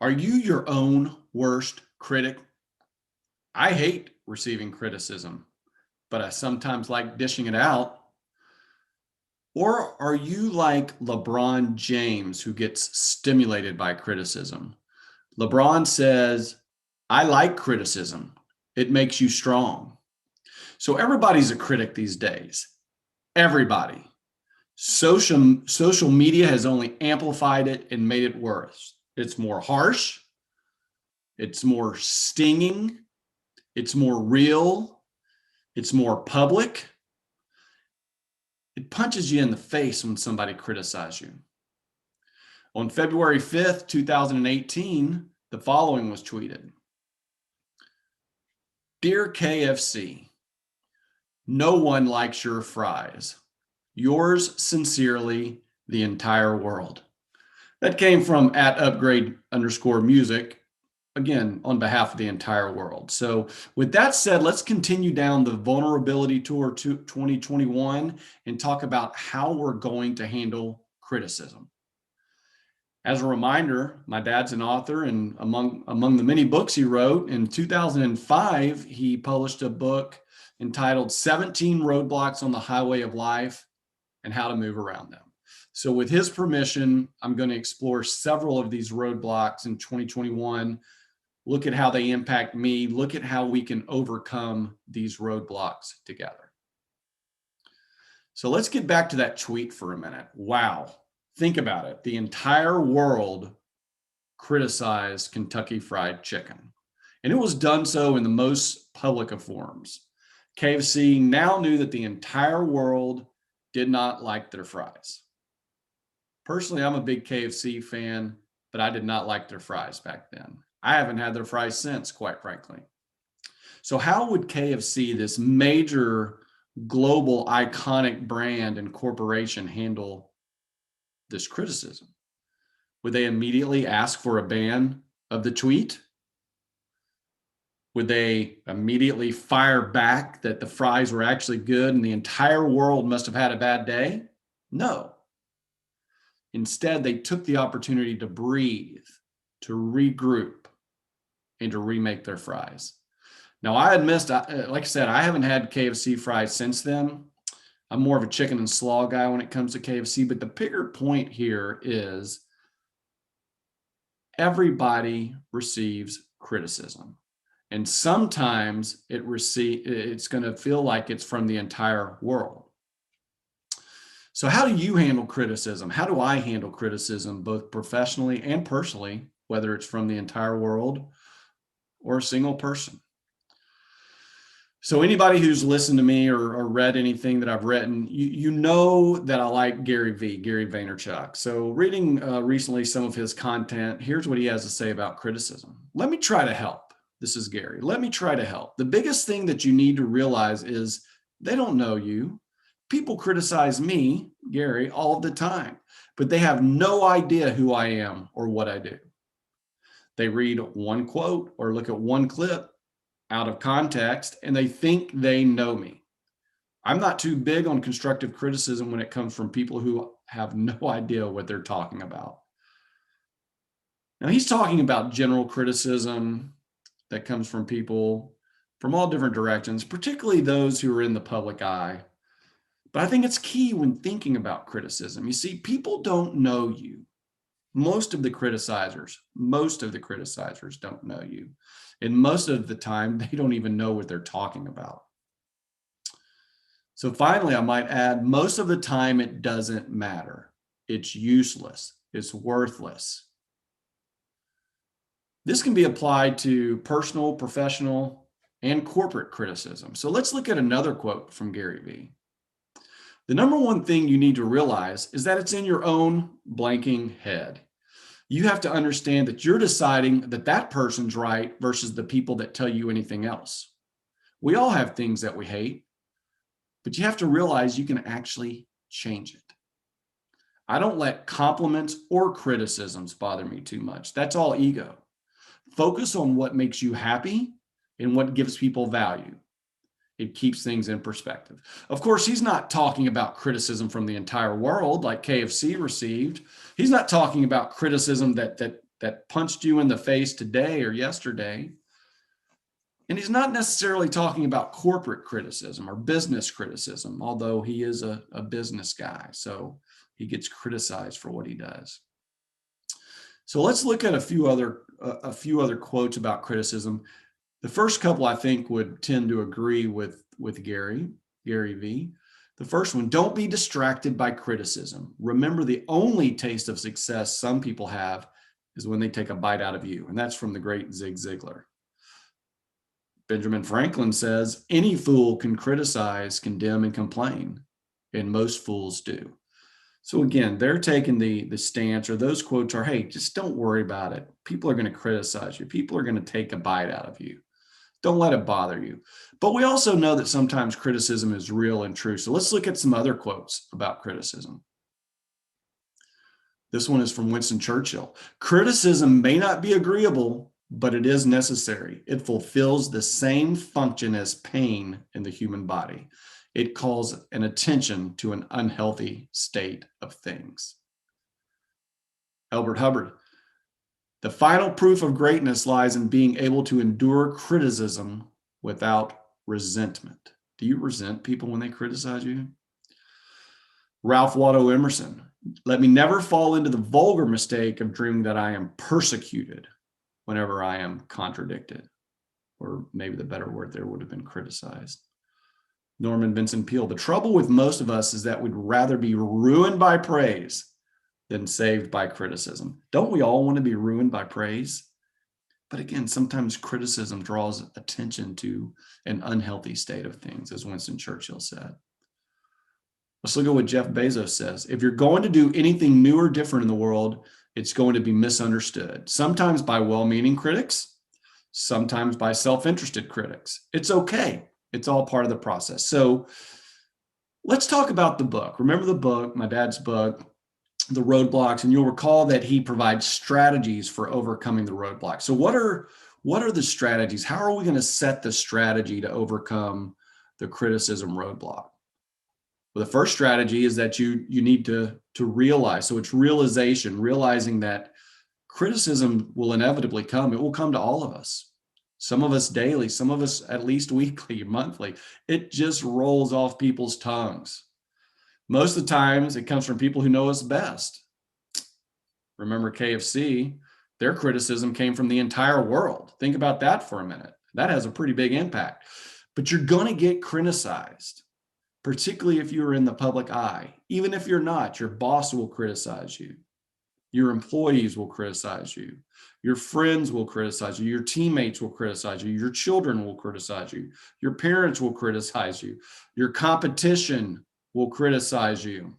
Are you your own worst critic? I hate receiving criticism, but I sometimes like dishing it out. Or are you like LeBron James, who gets stimulated by criticism? LeBron says, I like criticism. It makes you strong. So everybody's a critic these days. Everybody. Social media has only amplified it and made it worse. It's more harsh. It's more stinging. It's more real. It's more public. It punches you in the face when somebody criticizes you. On February 5th, 2018, the following was tweeted. Dear KFC, no one likes your fries. Yours sincerely, the entire world. That came from @upgrade_music, again, on behalf of the entire world. So with that said, let's continue down the vulnerability tour to 2021 and talk about how we're going to handle criticism. As a reminder, my dad's an author, and among the many books he wrote, in 2005, he published a book entitled 17 Roadblocks on the Highway of Life and How to Move Around Them. So with his permission, I'm going to explore several of these roadblocks in 2021, look at how they impact me, look at how we can overcome these roadblocks together. So let's get back to that tweet for a minute. Wow. Think about it. The entire world criticized Kentucky Fried Chicken, and it was done so in the most public of forms. KFC now knew that the entire world did not like their fries. Personally, I'm a big KFC fan, but I did not like their fries back then. I haven't had their fries since, quite frankly. So how would KFC, this major global iconic brand and corporation, handle this criticism? Would they immediately ask for a ban of the tweet? Would they immediately fire back that the fries were actually good and the entire world must have had a bad day? No. Instead, they took the opportunity to breathe, to regroup, and to remake their fries. Now, I admit, like I said, I haven't had KFC fries since then. I'm more of a chicken and slaw guy when it comes to KFC, but the bigger point here is everybody receives criticism. And sometimes it's going to feel like it's from the entire world. So how do you handle criticism? How do I handle criticism, both professionally and personally, whether it's from the entire world or a single person? So anybody who's listened to me or read anything that I've written, you know that I like Gary Vaynerchuk. So reading recently some of his content, here's what he has to say about criticism. Let me try to help. This is Gary. Let me try to help. The biggest thing that you need to realize is they don't know you. People criticize me, Gary, all the time, but they have no idea who I am or what I do. They read one quote or look at one clip out of context, and they think they know me. I'm not too big on constructive criticism when it comes from people who have no idea what they're talking about. Now, he's talking about general criticism that comes from people from all different directions, particularly those who are in the public eye. But I think it's key when thinking about criticism. You see, people don't know you. Most of the criticizers don't know you. And most of the time, they don't even know what they're talking about. So finally, I might add, most of the time, it doesn't matter. It's useless. It's worthless. This can be applied to personal, professional, and corporate criticism. So let's look at another quote from Gary Vee. The number one thing you need to realize is that it's in your own blanking head. You have to understand that you're deciding that that person's right versus the people that tell you anything else. We all have things that we hate, but you have to realize you can actually change it. I don't let compliments or criticisms bother me too much. That's all ego. Focus on what makes you happy and what gives people value. It keeps things in perspective. Of course, he's not talking about criticism from the entire world like KFC received. He's not talking about criticism that that punched you in the face today or yesterday. And he's not necessarily talking about corporate criticism or business criticism, although he is a business guy, so he gets criticized for what he does. So let's look at a few other quotes about criticism. The first couple I think would tend to agree with Gary V. The first one: don't be distracted by criticism. Remember, the only taste of success some people have is when they take a bite out of you. And that's from the great Zig Ziglar. Benjamin Franklin says, any fool can criticize, condemn, and complain, and most fools do. So again, they're taking the stance, or those quotes are, hey, just don't worry about it. People are going to criticize you. People are going to take a bite out of you. Don't let it bother you. But we also know that sometimes criticism is real and true. So let's look at some other quotes about criticism. This one is from Winston Churchill. Criticism may not be agreeable, but it is necessary. It fulfills the same function as pain in the human body. It calls an attention to an unhealthy state of things. Elbert Hubbard. The final proof of greatness lies in being able to endure criticism without resentment. Do you resent people when they criticize you? Ralph Waldo Emerson. Let me never fall into the vulgar mistake of dreaming that I am persecuted whenever I am contradicted. Or maybe the better word there would have been criticized. Norman Vincent Peale. The trouble with most of us is that we'd rather be ruined by praise than saved by criticism. Don't we all want to be ruined by praise? But again, sometimes criticism draws attention to an unhealthy state of things, as Winston Churchill said. Let's look at what Jeff Bezos says. If you're going to do anything new or different in the world, it's going to be misunderstood, sometimes by well-meaning critics, sometimes by self-interested critics. It's okay. It's all part of the process. So let's talk about the book. Remember the book, my dad's book, The Roadblocks, and you'll recall that he provides strategies for overcoming the roadblocks. So what are the strategies? How are we going to set the strategy to overcome the criticism roadblock? Well, the first strategy is that you need to realize. So it's realization, realizing that criticism will inevitably come. It will come to all of us. Some of us daily, some of us at least weekly, monthly. It just rolls off people's tongues. Most of the times it comes from people who know us best. Remember KFC, their criticism came from the entire world. Think about that for a minute. That has a pretty big impact. But you're going to get criticized, particularly if you're in the public eye. Even if you're not, your boss will criticize you. Your employees will criticize you. Your friends will criticize you. Your teammates will criticize you. Your children will criticize you. Your parents will criticize you. Your competition will criticize you.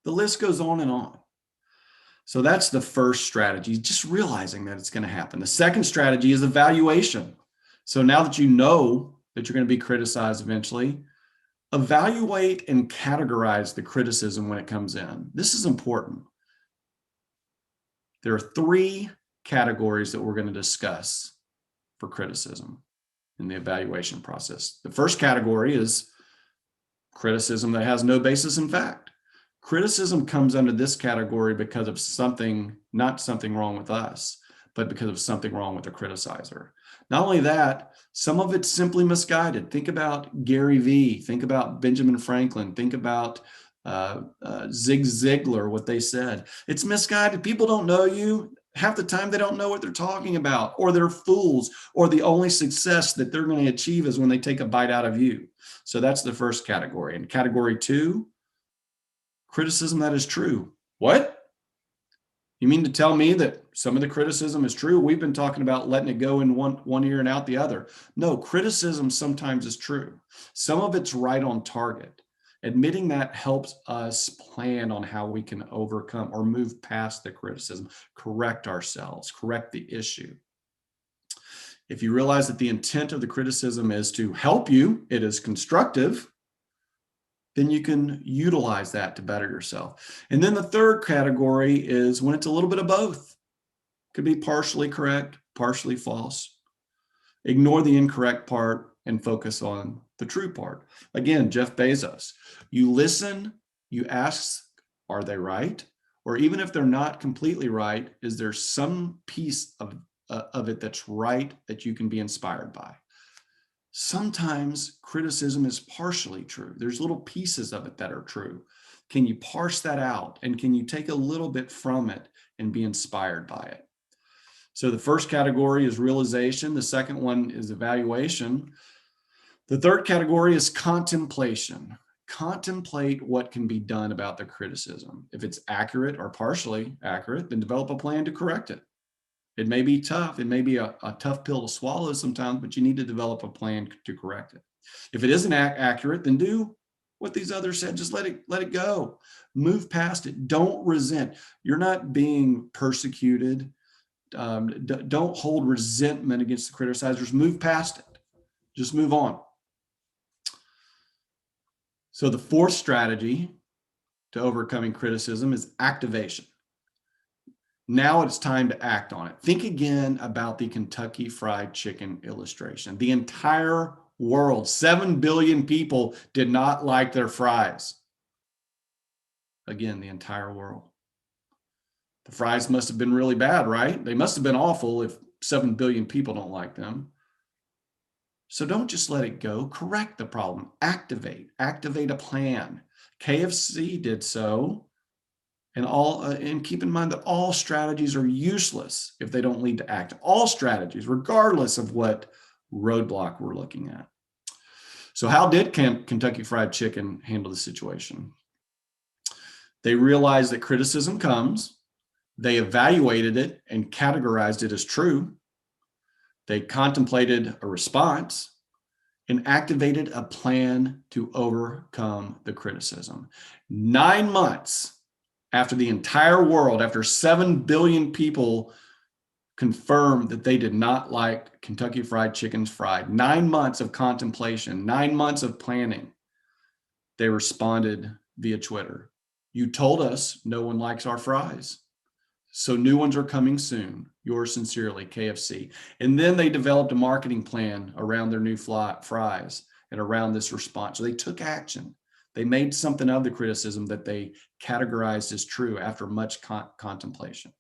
The list goes on and on. So that's the first strategy, just realizing that it's going to happen. The second strategy is evaluation. So now that you know that you're going to be criticized eventually, evaluate and categorize the criticism when it comes in. This is important. There are 3 categories that we're going to discuss for criticism in the evaluation process. The first category is criticism that has no basis in fact. Criticism comes under this category because of something, not something wrong with us, but because of something wrong with the criticizer. Not only that, some of it's simply misguided. Think about Gary V. Think about Benjamin Franklin. Think about Zig Ziglar, what they said. It's misguided. People don't know you. Half the time they don't know what they're talking about, or they're fools, or the only success that they're going to achieve is when they take a bite out of you. So that's the first category. And category 2, criticism that is true. What? You mean to tell me that some of the criticism is true? We've been talking about letting it go in one ear and out the other. No, criticism sometimes is true. Some of it's right on target. Admitting that helps us plan on how we can overcome or move past the criticism, correct ourselves, correct the issue. If you realize that the intent of the criticism is to help you, it is constructive, then you can utilize that to better yourself. And then the third category is when it's a little bit of both. It could be partially correct, partially false. Ignore the incorrect part and focus on the true part. Again, Jeff Bezos, you listen, you ask, are they right? or even if they're not completely right, is there some piece of it that's right that you can be inspired by? Sometimes criticism is partially true. There's little pieces of it that are true. Can you parse that out? And can you take a little bit from it and be inspired by it? So the first category is realization. The second one is evaluation. The third category is contemplation. Contemplate what can be done about the criticism. If it's accurate or partially accurate, then develop a plan to correct it. It may be tough. It may be a tough pill to swallow sometimes, but you need to develop a plan to correct it. If it isn't accurate, then do what these others said. Just let it go. Move past it. Don't resent. You're not being persecuted. Don't hold resentment against the criticizers. Move past it. Just move on. So the fourth strategy to overcoming criticism is activation. Now it's time to act on it. Think again about the Kentucky Fried Chicken illustration. The entire world, 7 billion people did not like their fries. Again, the entire world. The fries must have been really bad, right? They must have been awful if 7 billion people don't like them. So don't just let it go. Correct the problem. Activate a plan. KFC did so. And keep in mind that all strategies are useless if they don't lead to act. All strategies, regardless of what roadblock we're looking at. So how did Kentucky Fried Chicken handle the situation? They realized that criticism comes. They evaluated it and categorized it as true. They contemplated a response and activated a plan to overcome the criticism. 9 months after the entire world, after 7 billion people confirmed that they did not like Kentucky Fried Chicken's fried, 9 months of contemplation, 9 months of planning, they responded via Twitter. You told us no one likes our fries. So new ones are coming soon. Yours sincerely, KFC. And then they developed a marketing plan around their new fries and around this response. So they took action. They made something of the criticism that they categorized as true after much contemplation.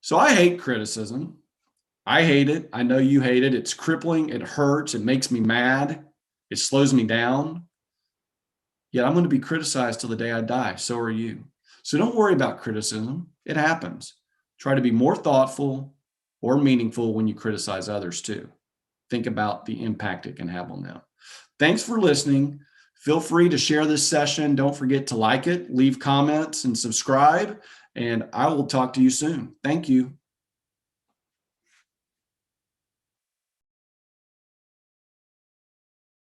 So I hate criticism. I hate it. I know you hate it. It's crippling. It hurts. It makes me mad. It slows me down. Yet I'm going to be criticized till the day I die. So are you. So don't worry about criticism. It happens. Try to be more thoughtful or meaningful when you criticize others too. Think about the impact it can have on them. Thanks for listening. Feel free to share this session. Don't forget to like it, leave comments, and subscribe. And I will talk to you soon. Thank you.